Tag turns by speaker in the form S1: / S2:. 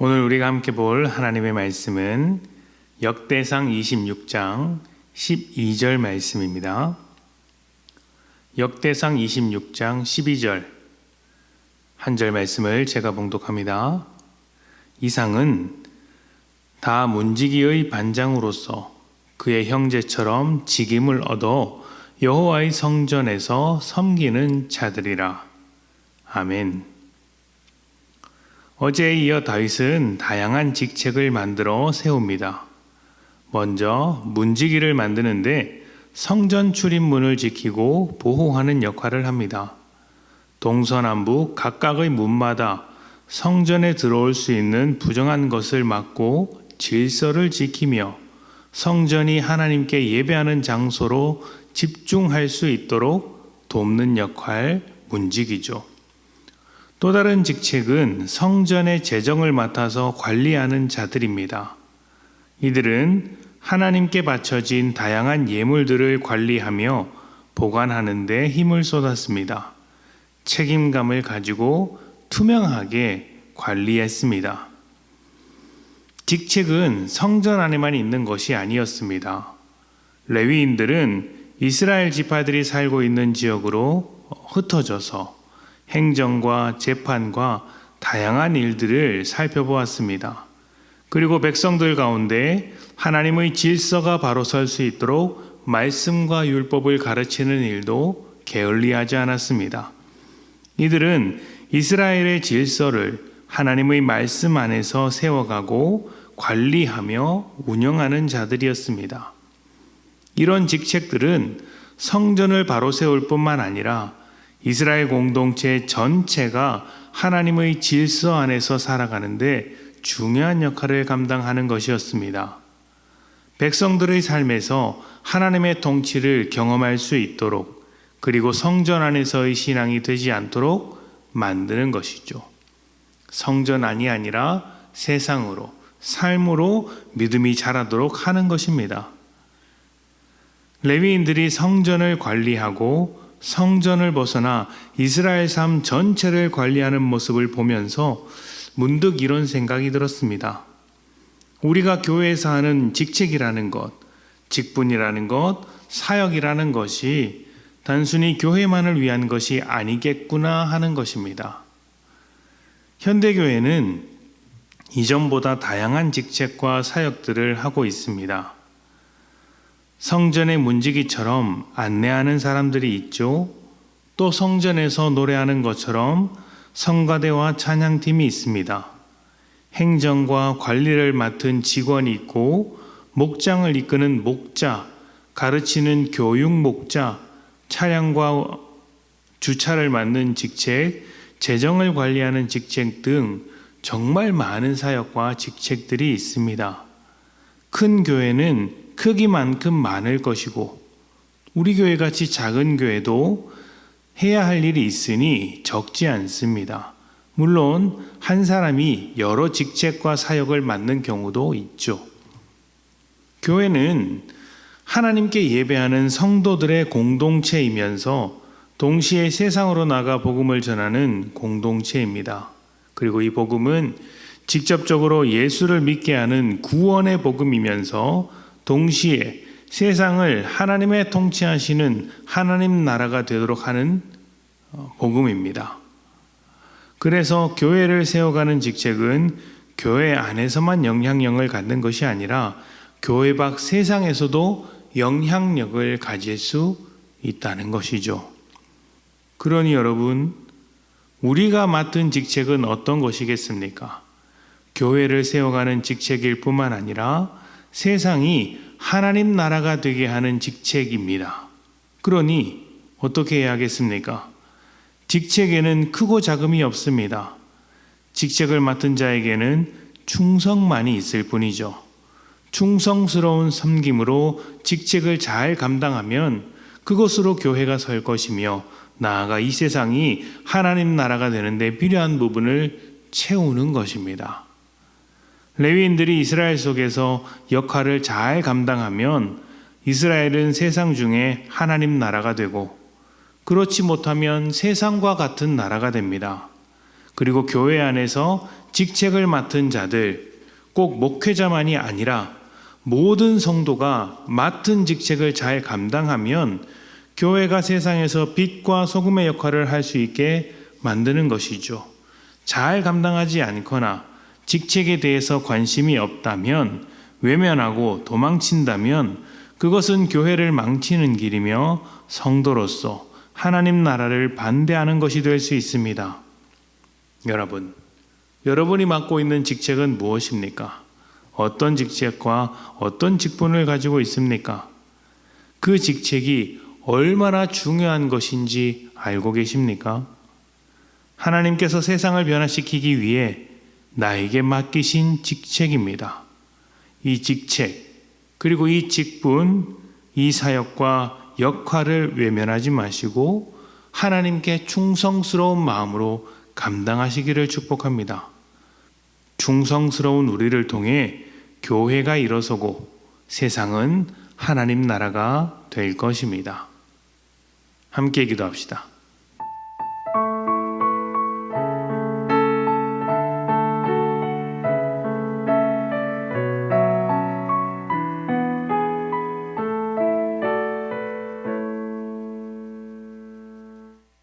S1: 오늘 우리가 함께 볼 하나님의 말씀은 역대상 26장 12절 말씀입니다. 역대상 26장 12절 한 절 말씀을 제가 봉독합니다. 이상은 다 문지기의 반장으로서 그의 형제처럼 직임을 얻어 여호와의 성전에서 섬기는 자들이라. 아멘. 어제에 이어 다윗은 다양한 직책을 만들어 세웁니다. 먼저 문지기를 만드는데 성전 출입문을 지키고 보호하는 역할을 합니다. 동서남북 각각의 문마다 성전에 들어올 수 있는 부정한 것을 막고 질서를 지키며 성전이 하나님께 예배하는 장소로 집중할 수 있도록 돕는 역할, 문지기죠. 또 다른 직책은 성전의 재정을 맡아서 관리하는 자들입니다. 이들은 하나님께 바쳐진 다양한 예물들을 관리하며 보관하는 데 힘을 쏟았습니다. 책임감을 가지고 투명하게 관리했습니다. 직책은 성전 안에만 있는 것이 아니었습니다. 레위인들은 이스라엘 지파들이 살고 있는 지역으로 흩어져서 행정과 재판과 다양한 일들을 살펴보았습니다. 그리고 백성들 가운데 하나님의 질서가 바로 설 수 있도록 말씀과 율법을 가르치는 일도 게을리하지 않았습니다. 이들은 이스라엘의 질서를 하나님의 말씀 안에서 세워가고 관리하며 운영하는 자들이었습니다. 이런 직책들은 성전을 바로 세울 뿐만 아니라 이스라엘 공동체 전체가 하나님의 질서 안에서 살아가는데 중요한 역할을 감당하는 것이었습니다. 백성들의 삶에서 하나님의 통치를 경험할 수 있도록, 그리고 성전 안에서의 신앙이 되지 않도록 만드는 것이죠. 성전 안이 아니라 세상으로, 삶으로 믿음이 자라도록 하는 것입니다. 레위인들이 성전을 관리하고 성전을 벗어나 이스라엘 삶 전체를 관리하는 모습을 보면서 문득 이런 생각이 들었습니다. 우리가 교회에서 하는 직책이라는 것, 직분이라는 것, 사역이라는 것이 단순히 교회만을 위한 것이 아니겠구나 하는 것입니다. 현대교회는 이전보다 다양한 직책과 사역들을 하고 있습니다. 성전의 문지기처럼 안내하는 사람들이 있죠. 또 성전에서 노래하는 것처럼 성가대와 찬양팀이 있습니다. 행정과 관리를 맡은 직원이 있고, 목장을 이끄는 목자, 가르치는 교육 목자, 차량과 주차를 맡는 직책, 재정을 관리하는 직책 등 정말 많은 사역과 직책들이 있습니다. 큰 교회는 크기만큼 많을 것이고, 우리 교회같이 작은 교회도 해야 할 일이 있으니 적지 않습니다. 물론 한 사람이 여러 직책과 사역을 맡는 경우도 있죠. 교회는 하나님께 예배하는 성도들의 공동체이면서 동시에 세상으로 나가 복음을 전하는 공동체입니다. 그리고 이 복음은 직접적으로 예수를 믿게 하는 구원의 복음이면서 동시에 세상을 하나님의 통치하시는 하나님 나라가 되도록 하는 복음입니다. 그래서 교회를 세워가는 직책은 교회 안에서만 영향력을 갖는 것이 아니라 교회 밖 세상에서도 영향력을 가질 수 있다는 것이죠. 그러니 여러분, 우리가 맡은 직책은 어떤 것이겠습니까? 교회를 세워가는 직책일 뿐만 아니라 세상이 하나님 나라가 되게 하는 직책입니다. 그러니 어떻게 해야 하겠습니까? 직책에는 크고 작음이 없습니다. 직책을 맡은 자에게는 충성만이 있을 뿐이죠. 충성스러운 섬김으로 직책을 잘 감당하면 그것으로 교회가 설 것이며, 나아가 이 세상이 하나님 나라가 되는데 필요한 부분을 채우는 것입니다. 레위인들이 이스라엘 속에서 역할을 잘 감당하면 이스라엘은 세상 중에 하나님 나라가 되고, 그렇지 못하면 세상과 같은 나라가 됩니다. 그리고 교회 안에서 직책을 맡은 자들, 꼭 목회자만이 아니라 모든 성도가 맡은 직책을 잘 감당하면 교회가 세상에서 빛과 소금의 역할을 할 수 있게 만드는 것이죠. 잘 감당하지 않거나 직책에 대해서 관심이 없다면, 외면하고 도망친다면 그것은 교회를 망치는 길이며 성도로서 하나님 나라를 반대하는 것이 될 수 있습니다. 여러분이 맡고 있는 직책은 무엇입니까? 어떤 직책과 어떤 직분을 가지고 있습니까? 그 직책이 얼마나 중요한 것인지 알고 계십니까? 하나님께서 세상을 변화시키기 위해 나에게 맡기신 직책입니다. 이 직책, 그리고 이 직분, 이 사역과 역할을 외면하지 마시고 하나님께 충성스러운 마음으로 감당하시기를 축복합니다. 충성스러운 우리를 통해 교회가 일어서고 세상은 하나님 나라가 될 것입니다. 함께 기도합시다.